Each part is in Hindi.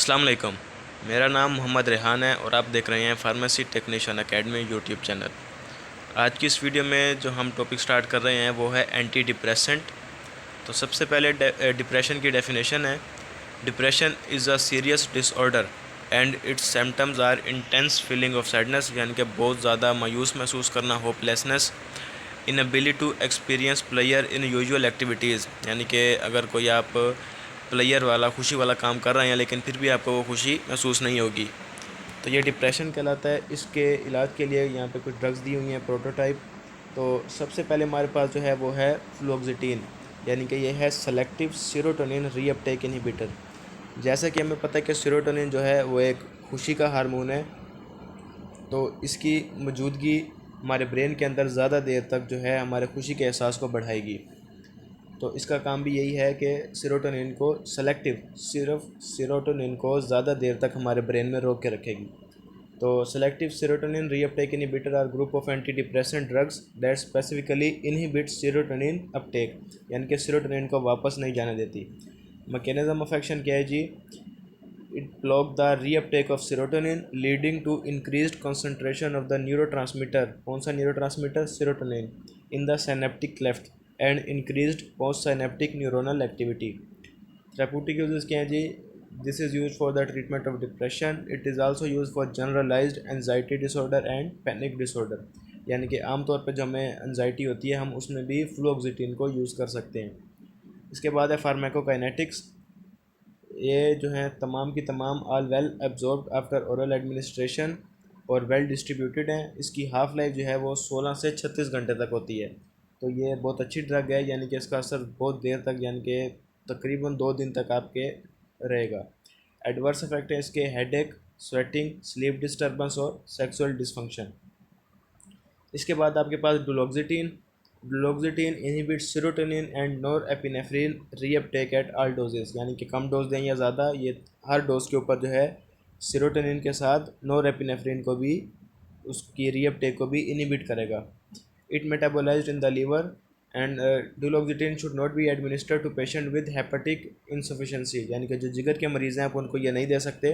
अस्सलाम वालेकुम। मेरा नाम मोहम्मद रेहान है और आप देख रहे हैं pharmacy technician academy YouTube channel. आज की इस वीडियो में जो हम टॉपिक स्टार्ट कर रहे हैं वो है एंटी डिप्रेसेंट। तो सबसे पहले डिप्रेशन की डेफिनेशन है। Depression is a serious disorder and its symptoms are intense feeling of sadness, यानी कि बहुत ज़्यादा मायूस महसूस करना, hopelessness, inability to experience pleasure in usual activities, यानी कि अगर कोई आप प्लेयर वाला खुशी वाला काम कर रहे हैं लेकिन फिर भी आपको वो खुशी महसूस नहीं होगी, तो ये डिप्रेशन कहलाता है। इसके इलाज के लिए यहाँ पे कुछ ड्रग्स दी हुई हैं, प्रोटोटाइप। तो सबसे पहले हमारे पास जो है वो है फ्लुओक्सिटीन, यानी कि ये है सेलेक्टिव सेरोटोनिन रीअपटेक इनहिबिटर। जैसा कि हमें पता है कि सेरोटोनिन जो है वो एक खुशी का हार्मोन है, तो इसकी मौजूदगी हमारे ब्रेन के अंदर ज़्यादा देर तक जो है हमारे खुशी के एहसास को बढ़ाएगी। तो इसका काम भी यही है कि सेरोटोनिन को सिर्फ सेरोटोनिन को ज़्यादा देर तक हमारे ब्रेन में रोक के रखेगी। तो selective serotonin reuptake inhibitor are group of antidepressant drugs that specifically inhibit serotonin uptake, यानी कि सेरोटोनिन को वापस नहीं जाने देती। मैकेनिज्म ऑफ एक्शन क्या है जी? It block the reuptake of serotonin leading to increased concentration of the neurotransmitter. कौन सा neurotransmitter? Serotonin in the synaptic cleft and increased postsynaptic neuronal activity. Therapeutic uses क्या हैं जी? This is use for the treatment of depression. It is also use for generalised anxiety disorder and panic disorder, यानी कि आमतौर पर जब हमें एंजाइटी होती है हम उसमें भी फ्लुओक्सिटीन को यूज़ कर सकते हैं। इसके बाद है फार्माकोकाइनेटिक्स। ये जो हैं तमाम की तमाम all well absorbed after oral administration और वेल डिस्ट्रीब्यूटेड हैं। इसकी हाफ़ लाइफ जो है वो 16 से 36 घंटे तक होती है। तो ये बहुत अच्छी ड्रग है, यानी कि इसका असर बहुत देर तक, यानी कि तकरीबन 2 दिन तक आपके रहेगा। एडवर्स इफेक्ट है इसके हेडेक, स्वेटिंग, स्लीप डिस्टर्बेंस और सेक्सुअल डिसफंक्शन। इसके बाद आपके पास duloxetine. Duloxetine inhibits serotonin and norepinephrine reuptake at all doses, यानी कि कम डोज दें या ज़्यादा, ये हर डोज के ऊपर जो है सेरोटोनिन के साथ नॉरएपिनेफ्रिन को भी, उसकी रीअपटेक को भी इनहिबिट करेगा। It metabolised in the liver and duloxetine should not be administered to patient with hepatic insufficiency, यानी कि जो जिगर के मरीज़ हैं आप उनको ये नहीं दे सकते।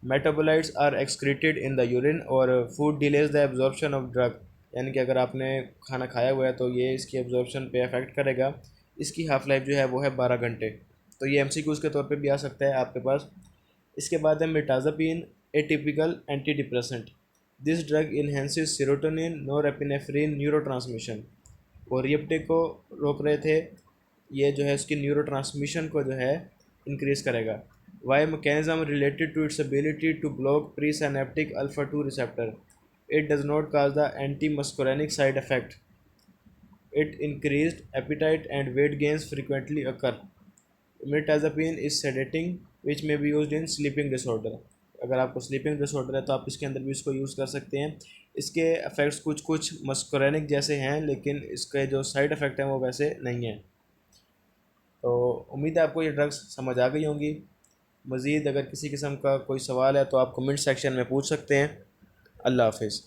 Metabolites are excreted in the urine और food delays the absorption of drug, यानी कि अगर आपने खाना खाया हुआ है तो ये इसकी एब्जॉर्प्शन पे अफेक्ट करेगा। इसकी हाफ लाइफ जो है वो है 12 घंटे। तो ये एमसीक्यूज़ के तौर पे भी आ सकता है आपके पास। इसके बाद है mirtazapine, atypical antidepressant. This drug enhances serotonin norepinephrine neurotransmission, वो रीअपटेक को रोक रहे थे, ये जो है उसकी न्यूरोट्रांसमिशन को जो है इंक्रीज़ करेगा। Why mechanism related to its ability to block presynaptic alpha 2 receptor. It does not cause the antimuscarinic side effect. It increased appetite and weight gains frequently occur. Mirtazapine is sedating which may be used in sleeping disorder. अगर आपको स्लीपिंग डिसऑर्डर है तो आप इसके अंदर भी इसको यूज़ कर सकते हैं। इसके इफ़ेक्ट्स कुछ कुछ मस्कुरेनिक जैसे हैं, लेकिन इसके जो साइड इफ़ेक्ट हैं वो वैसे नहीं हैं। तो उम्मीद है आपको ये ड्रग्स समझ आ गई होंगी। मज़ीद अगर किसी किस्म का कोई सवाल है तो आप कमेंट सेक्शन में पूछ सकते हैं। अल्लाह हाफिज़।